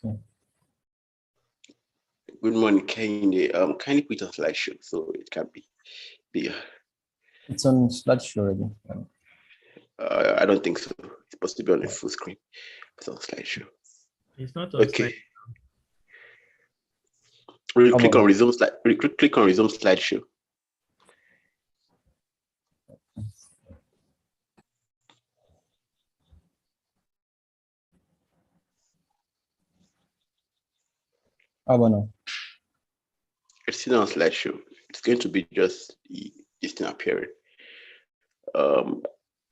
Okay. Good morning, Kehinde. Kindly put a slideshow so it can be bigger. It's on slideshow already. I don't think so. It's supposed to be on a full screen. It's on slideshow. It's not on okay. Click on resume slide. Click on resume slideshow. How about now? It's still on slideshow. It's going to be just this thing appearing.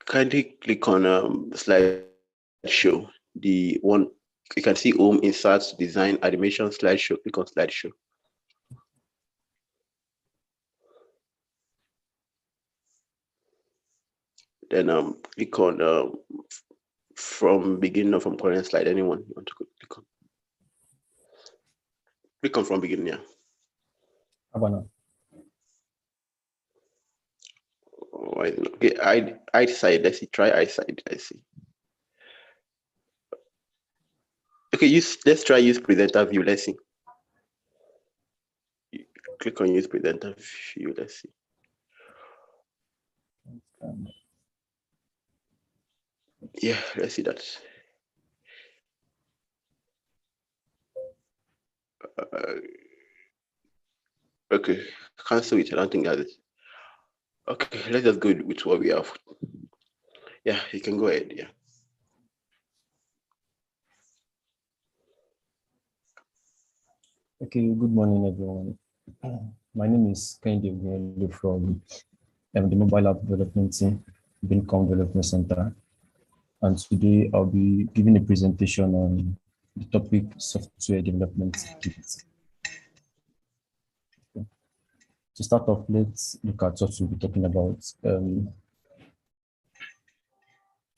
Kindly click on slideshow. The one you can see home, inserts, design, animation, slideshow. Click on slideshow. Then click on from beginning or from current slide. Anyone you want to click on? Click on from beginning, yeah. How about now? Okay, I side. Let's see. Try I side. I see. Okay, let's try use presenter view. Let's see. Click on use presenter view. Let's see. Yeah, let's see that. Okay, cancel it. I don't think that is. Okay, let's just go with what we have. Yeah, you can go ahead. Yeah. Okay, good morning, everyone. My name is Kehinde Ogunyele from the mobile app development team, Bincom Dev Center. And today I'll be giving a presentation on the topic software development kits. Okay. To start off, let's look at what we'll be talking about.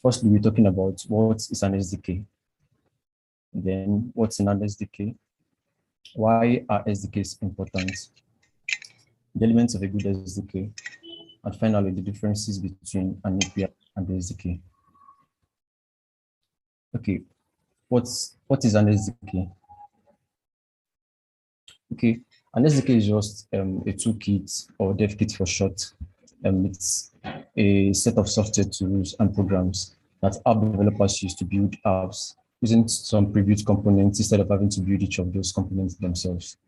Firstly, we're talking about what is an SDK. Then what's in an SDK? Why are SDKs important? The elements of a good SDK, and finally, the differences between an API and the SDK. Okay, what is an SDK? Okay, an SDK is just a toolkit or dev kit for short. It's a set of software tools and programs that app developers use to build apps using some previewed components instead of having to build each of those components themselves.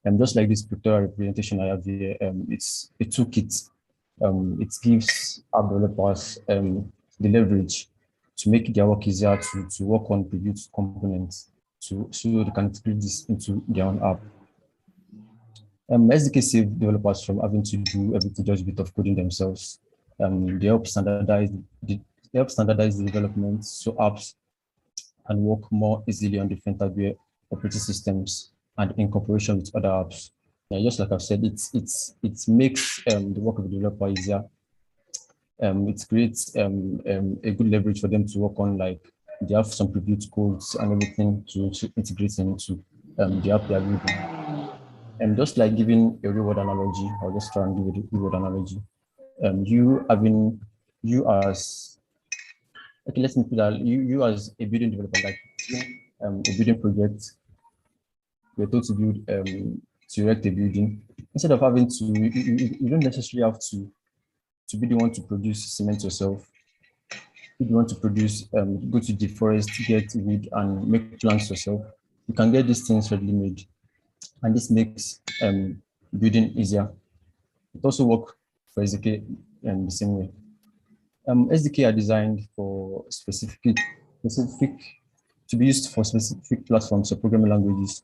And just like this pictorial representation I have here, it's a toolkit. It gives app developers the leverage to make their work easier to work on previewed components so they can integrate this into their own app. SDK save developers from having to do everything, just a bit of coding themselves. They help standardize the development so apps can work more easily on different hardware operating systems and in cooperation with other apps. Just like I've said, it makes the work of the developer easier. It creates a good leverage for them to work on, like they have some previewed codes and everything to integrate into the app they are building. And just like giving a reward analogy, I'll just try and give a reward analogy. You as okay, let's put that you as a building developer, like a building project, you're told to build to erect a building. Instead of having to, you don't necessarily have to be the one to produce cement yourself. If you want to produce, go to the forest, get wood, and make plants yourself. You can get these things readily made, and this makes building easier. It also works for SDK the same way. SDK are designed for specific to be used for specific platforms or programming languages.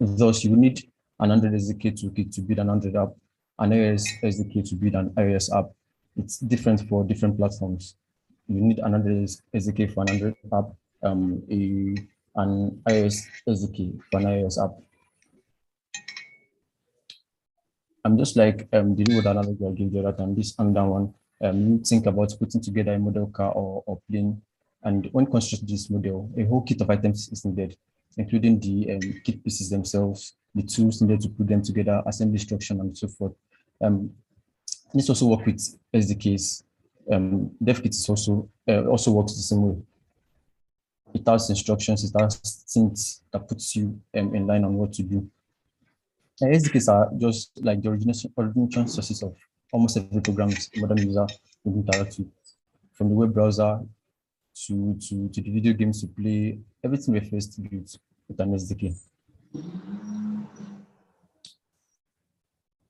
Thus, you will need an Android SDK toolkit to build an Android app, an iOS SDK to build an iOS app. It's different for different platforms. You need an Android SDK for an Android app, an iOS SDK for an iOS app. Just like the reward analogy I gave you that time, this and that one, you think about putting together a model car or plane. And when constructing this model, a whole kit of items is needed, including the kit pieces themselves, the tools needed to put them together, assembly instruction, and so forth. This also works with SDKs. DevKit is also works the same way. It has instructions, it has things that puts you in line on what to do. And SDKs are just like the origination sources of almost every program modern user will interact with, from the web browser to the video games to play. Everything we first built with an SDK.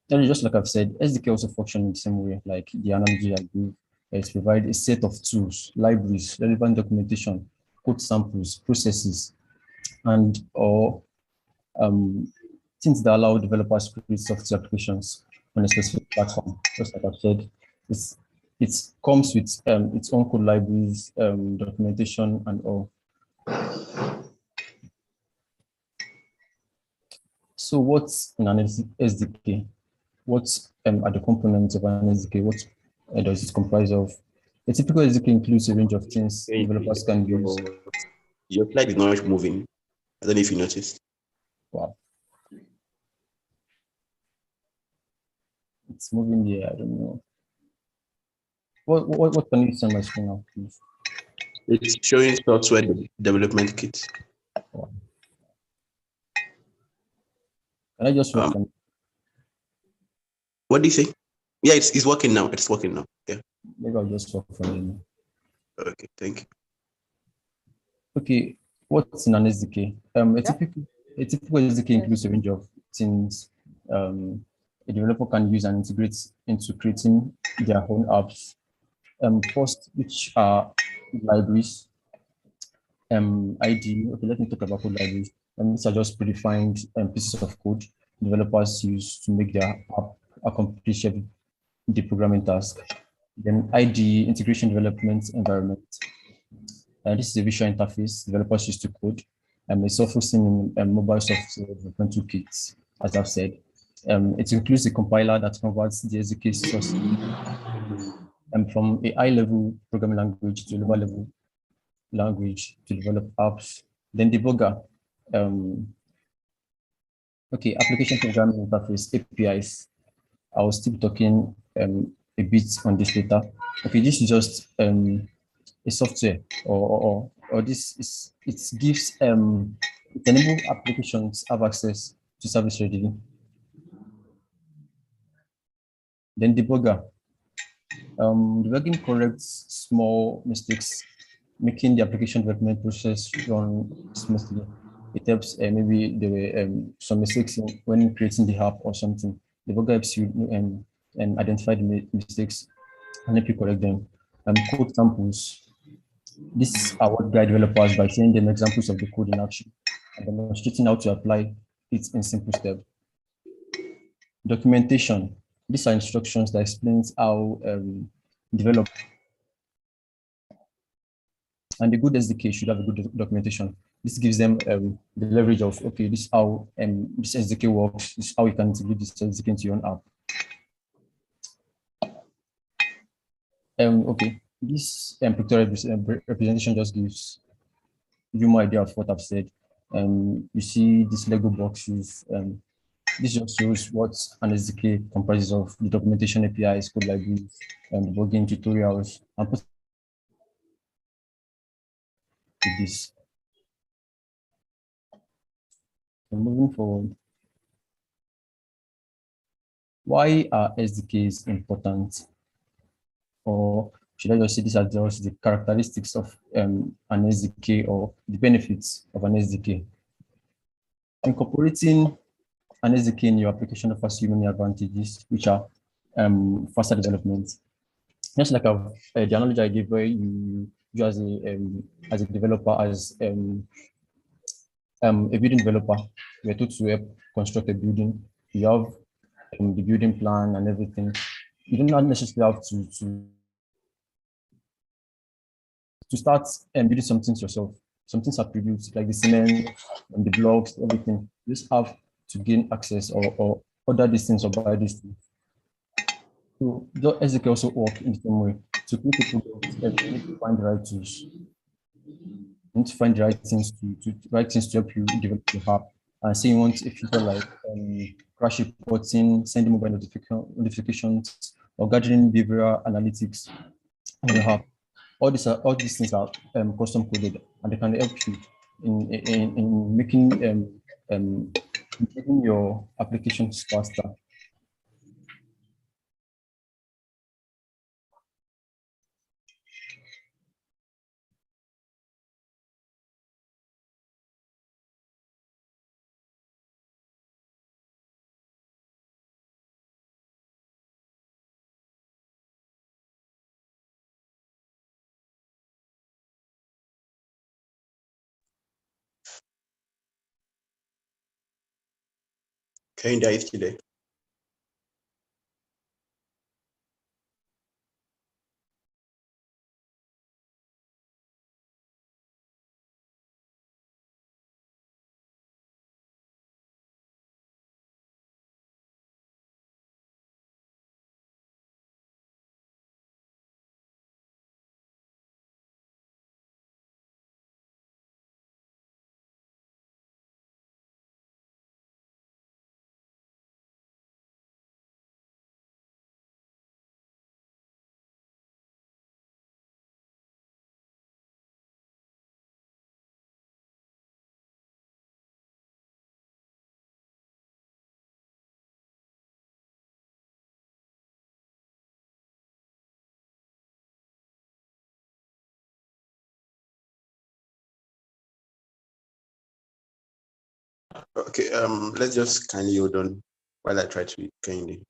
And just like I've said, SDK also function in the same way, like the analogy I gave. It provides a set of tools, libraries, relevant documentation, code samples, processes, and or things that allow developers to create software applications on a specific platform. Just like I've said, it comes with its own code libraries, documentation, and all. So what's in an SDK? What are the components of an SDK? What does it comprise of? A typical SDK includes a range of things developers can use. Your slide is not moving. I don't know if you noticed. Wow. It's moving there, I don't know. What can you see on my screen now, please? It's showing software development kit. Wow. Can I just work on? What do you say? Yeah, it's working now. It's working now. Yeah. Maybe I'll just work from it. Okay, thank you. Okay, what's in an SDK? A typical SDK includes a range of things a developer can use and integrate into creating their own apps. First, which are libraries. ID. Okay, let me talk about code libraries. These are just predefined pieces of code developers use to make their app accomplish the programming task. Then ID, integration development environment. This is a visual interface developers use to code. It's also seen in mobile software development toolkits, as I've said. It includes a compiler that converts the SDK source from a high-level programming language to a lower-level language to develop apps. Then debugger. Okay, application programming interface, APIs. I will still be talking a bit on this later. Okay, this is just a software or this is it gives it enables applications have access to service readily. Then debugger. Debugging corrects small mistakes, making the application development process run smoothly. It helps maybe there were some mistakes when creating the app or something. Debugger helps you and identify the mistakes and help you correct them. Code samples. These are what guide developers by showing them examples of the code in action and demonstrating how to apply it in simple steps. Documentation. These are instructions that explains how develop. And the good SDK should have a good documentation. This gives them the leverage of, okay, this is how this SDK works, this is how you can integrate this SDK into your own app. Okay, this pictorial representation just gives you more idea of what I've said. You see this Lego boxes. This just shows what an SDK comprises of: the documentation, APIs, code libraries, and debugging tutorials. And put this. So moving forward, why are SDKs important? Or should I just say these are just the characteristics of an SDK or the benefits of an SDK? Incorporating an SDK in your application offers you many advantages, which are faster development. Just like the analogy I gave, where you as a developer, as a building developer, you're told to help construct a building. You have the building plan and everything. You do not necessarily have to start building some things yourself. Some things are produced, like the cement and the blocks, everything. You just have to gain access or order these things or buy these things. So the SDK also work in the same way. To create a product, you need to find the right tools. You need to find the right things to help you develop your app. And say you want a feature like crash reporting, sending mobile notifications, or gathering behavioral analytics on your app. all these things are custom coded, and they can help you in making your applications faster. Kehinde is still there. Okay, let's just kindly hold on while I try to read Kehinde.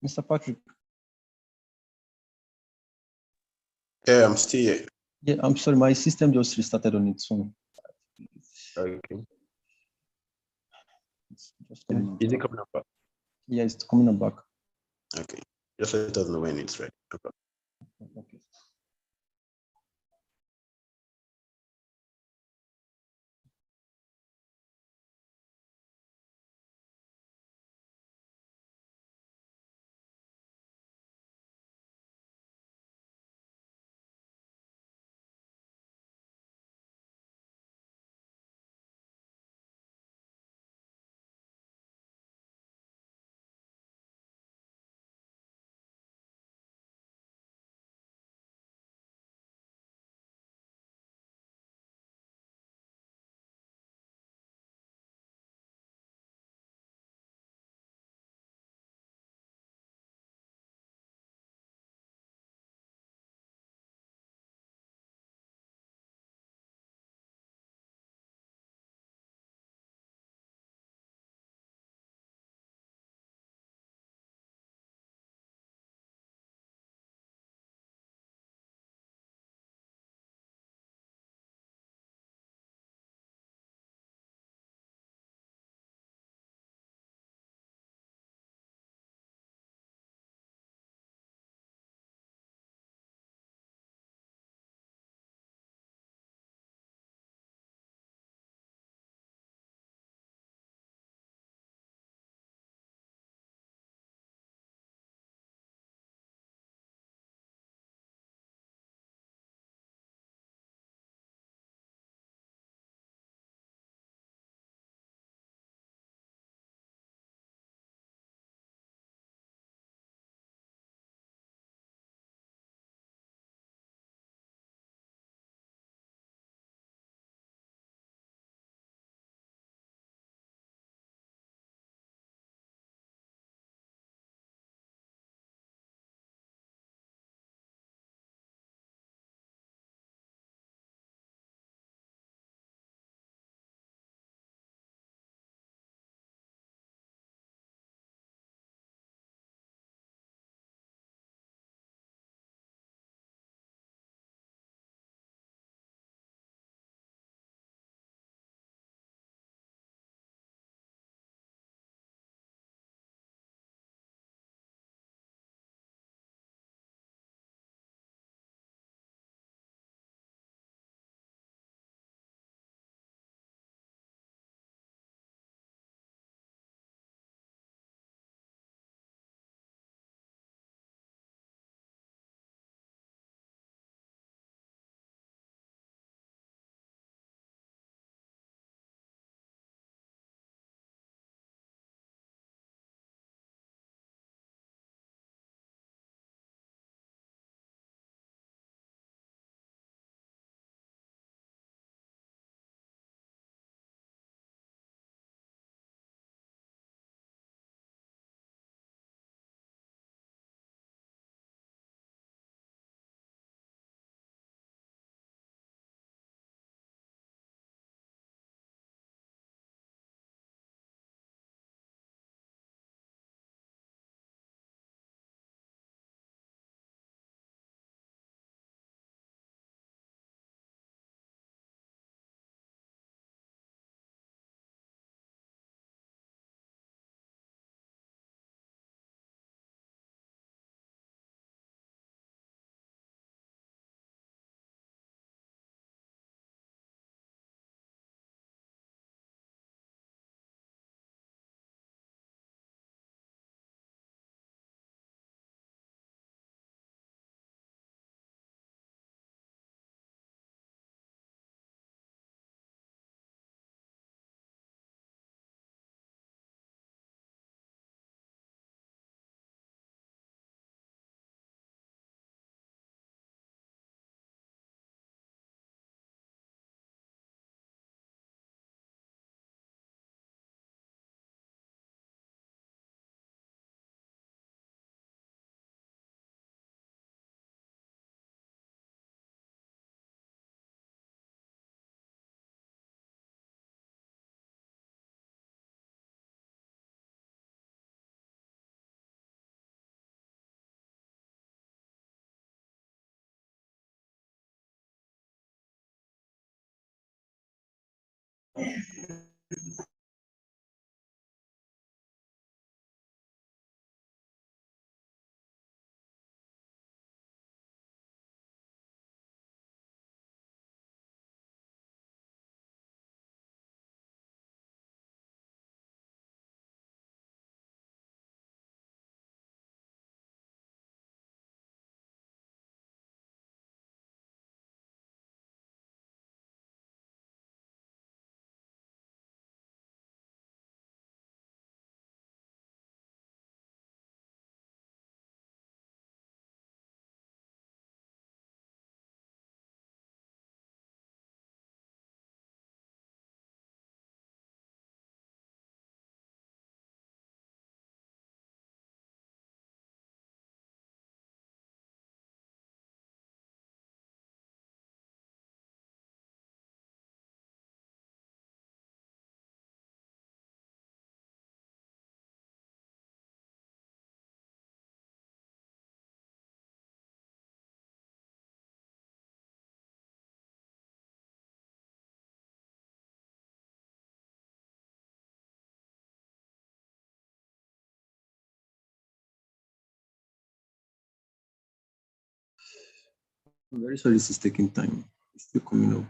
Mr. Patrick. Yeah, I'm still here. Yeah, I'm sorry, my system just restarted on its own. Okay. It's just coming Is it back. coming up? Yeah, it's coming back. Okay. Just let us know when it's ready. Okay. Okay. I'm very sorry this is taking time. It's still coming up.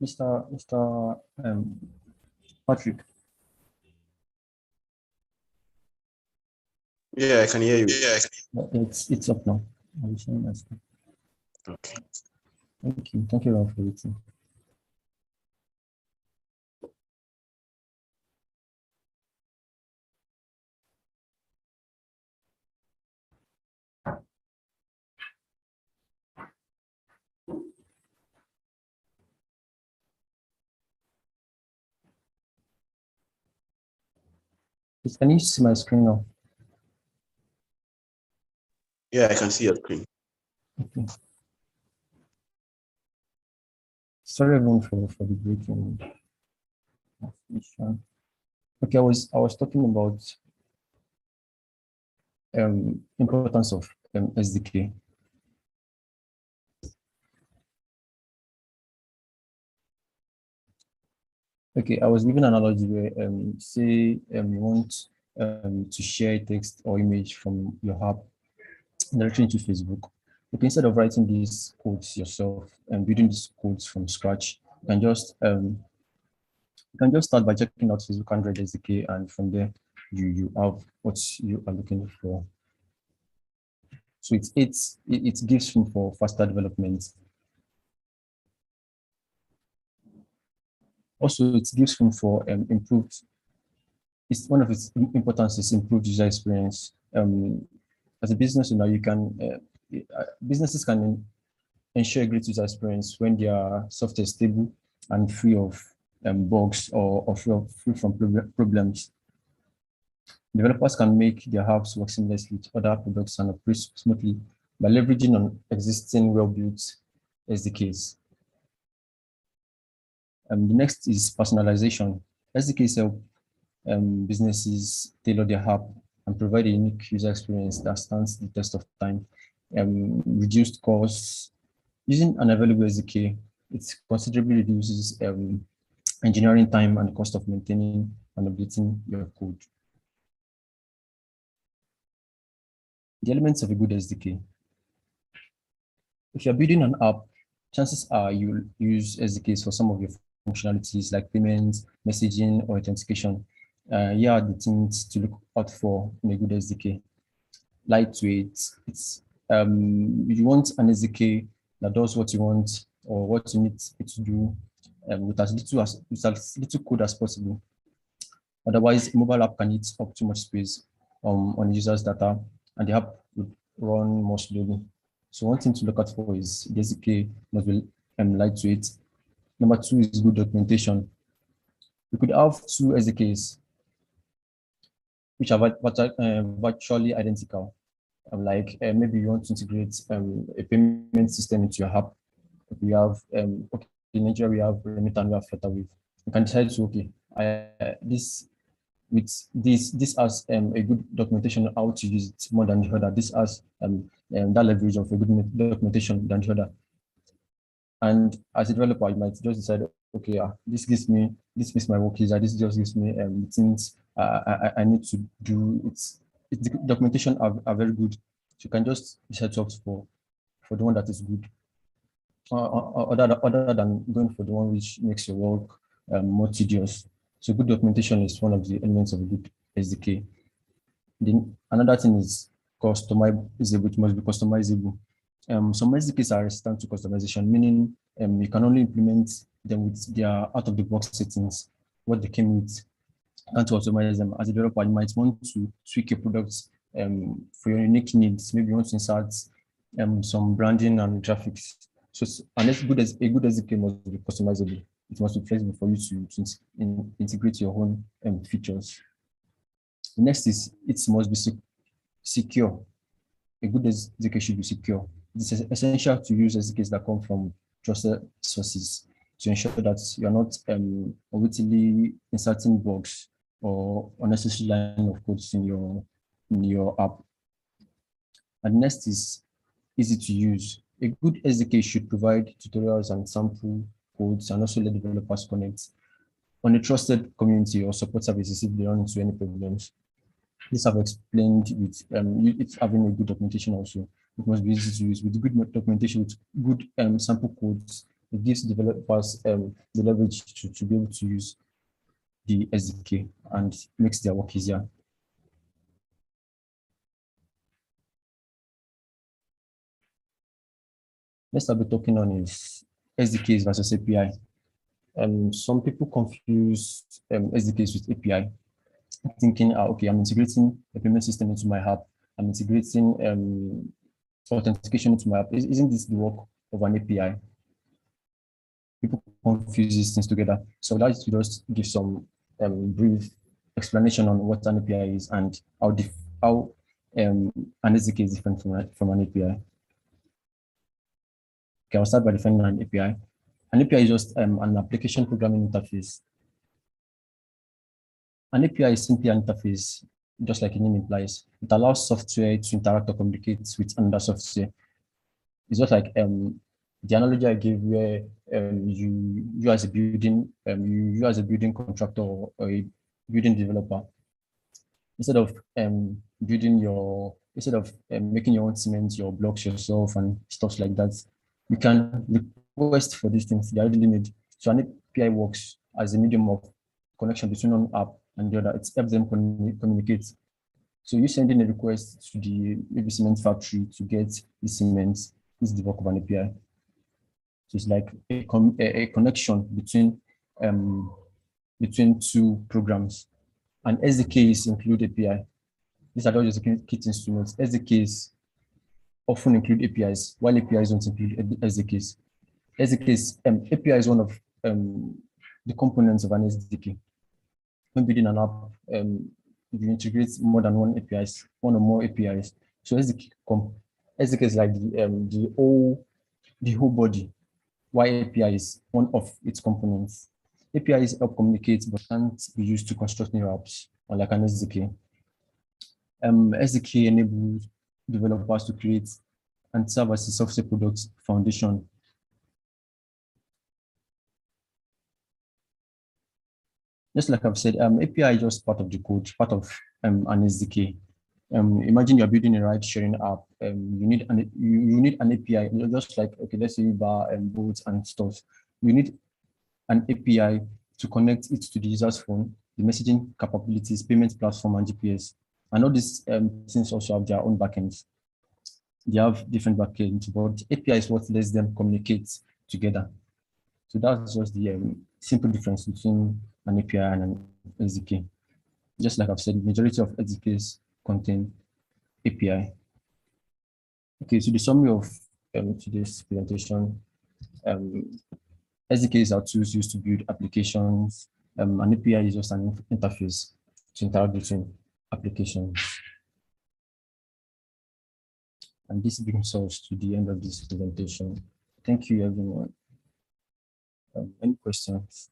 Mr. Patrick. Yeah, I can hear you. It's up now. I'm saying that's Okay. Thank you. Thank you all for listening. Can you see my screen now? Yeah, I can see your screen. Okay. Sorry everyone for the breaking. Okay, I was talking about importance of SDK. Okay, I was giving an analogy where say you want to share text or image from your app directly into Facebook. Okay, instead of writing these codes yourself and building these codes from scratch, you can just start by checking out Facebook Android SDK, and from there you have what you are looking for. So it gives room for faster development. Also, it gives room for improved. It's one of its importance is improved user experience. As a business owner, you can businesses can ensure a great user experience when their software is stable and free of bugs or free from problems. Developers can make their apps work seamlessly with other products and operate smoothly by leveraging on existing well-built SDKs. The next is personalization. SDKs help businesses tailor their app and provide a unique user experience that stands the test of time. Reduced costs. Using an available SDK, it considerably reduces engineering time and cost of maintaining and updating your code. The elements of a good SDK. If you're building an app, chances are you'll use SDKs for some of your functionalities like payments, messaging, or authentication. Here are the things to look out for in a good SDK. Lightweight, you want an SDK that does what you want or what you need it to do with as little code as possible. Otherwise, a mobile app can eat up too much space on users' data, and the app would run more slowly. So one thing to look out for is the SDK must be lightweight. Number two is good documentation. You could have two SDKs which are virtually identical. Like maybe you want to integrate a payment system into your app. We have okay, in Nigeria we have Remit and we have Flutterwave. You can decide to okay, this with this has a good documentation on how to use it more than the other. This has that leverage of a good documentation than the other. And as a developer, you might just decide, okay, this makes my work easier. This just gives me things I need to do. The documentation are very good. So you can just decide to opt for the one that is good, other than going for the one which makes your work more tedious. So good documentation is one of the elements of a good SDK. Then another thing is customizable. It must be customizable. Some SDKs are resistant to customization, meaning you can only implement them with their out-of-the-box settings, what they came with, and to customize them. As a developer, you might want to tweak your products for your unique needs. Maybe you want to insert some branding and graphics. So, and as good as a good SDK must be customizable. It must be flexible for you to integrate your own features. The next is it must be secure. A good SDK should be secure. It's essential to use SDKs that come from trusted sources to ensure that you're not unwittingly inserting bugs or unnecessary line of codes in your app. And next is easy to use. A good SDK should provide tutorials and sample codes and also let developers connect on a trusted community or support services if they run into any problems. This I've explained with it's having a good documentation also. It must be easy to use with good documentation, with good sample codes. It gives developers the leverage to be able to use the SDK and makes their work easier. Next I'll be talking on is SDKs versus API. Some people confuse SDKs with API, thinking, okay, I'm integrating a payment system into my app. I'm integrating authentication into my app. Isn't this the work of an API? People confuse these things together. So I'd like to just give some brief explanation on what an API is and how an SDK is different from an API. Okay, I'll start by defining an API. An API is just an application programming interface. An API is simply an interface, just like the name implies. It allows software to interact or communicate with another software. It's just like the analogy I gave, where you as a building you as a building contractor or a building developer, instead of making your own cement, your blocks yourself and stuff like that, you can request for these things. They are already made. So an API works as a medium of connection between one app and the other. It helps them communicate. So you sending a request to the maybe cement factory to get the cement. This is the work of an API. So it's like a connection between two programs. And SDKs include API. These are just key things to note. SDKs often include APIs, while APIs don't include SDKs. API is one of the components of an SDK. When building an app, you integrate more than one or more APIs. So SDK is like the whole body, while API is one of its components. APIs help communicate but can't be used to construct new apps, unlike an SDK. SDK enables developers to create and serve as a software product foundation. Just like I've said, API is just part of the code, part of an SDK. Imagine you're building a ride-sharing app. You need an API, just like, okay, let's say you buy boats and stuff. You need an API to connect it to the user's phone, the messaging capabilities, payment platform, and GPS. And all these things also have their own backends. They have different backends, but API is what lets them communicate together. So that's just the simple difference between an API and an SDK. Just like I've said, the majority of SDKs contain API. Okay, so the summary of today's presentation. SDKs are tools used to build applications. An API is just an interface to interact between applications. And this brings us to the end of this presentation. Thank you, everyone. Any questions?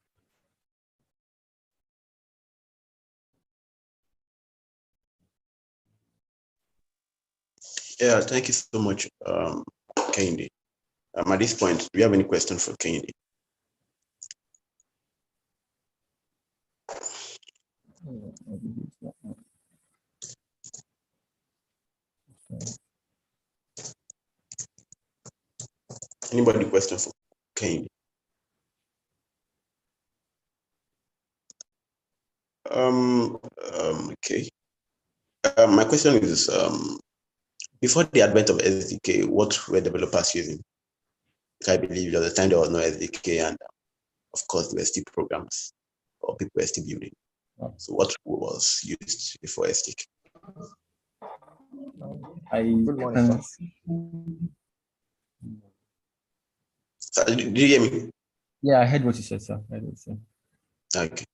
Yeah, thank you so much, Kehinde. At this point, do you have any questions for Kehinde? Anybody question for Kehinde? Okay. My question is, before the advent of SDK, what were developers using? I believe at the time there was no SDK, and of course there were still programs or people were still building. So what was used before SDK? Good morning, sir. Did you hear me? Yeah, I heard what you said, sir. I heard what you said. Okay.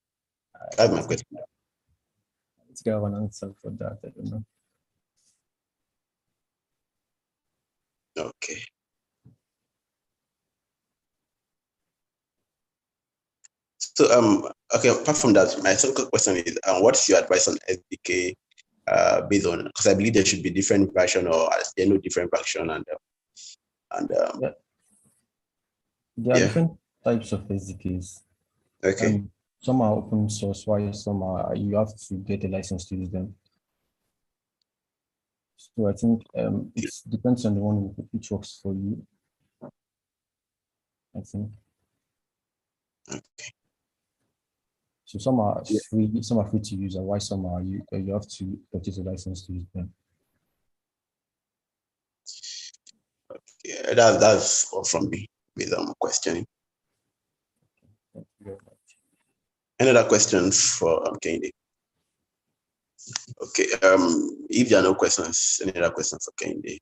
That's my question. Let's get an answer for that. I don't know. Okay. So okay, apart from that, my second question is what's your advice on SDK based on, because I believe there should be different version, or there are no different version, and yeah. There are different types of SDKs. Okay. Some are open source, while some are you have to get a license to use them. So I think it depends on the one which works for you, I think. Okay. So some are free to use, and why some are you have to purchase a license to use them. Okay, that's all from me with questioning. Thank you very much. Any other questions for Kehinde? Okay. If there are no questions, any other questions for Kehinde?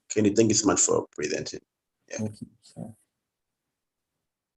Kehinde, thank you so much for presenting. Yeah. Thank you, sir.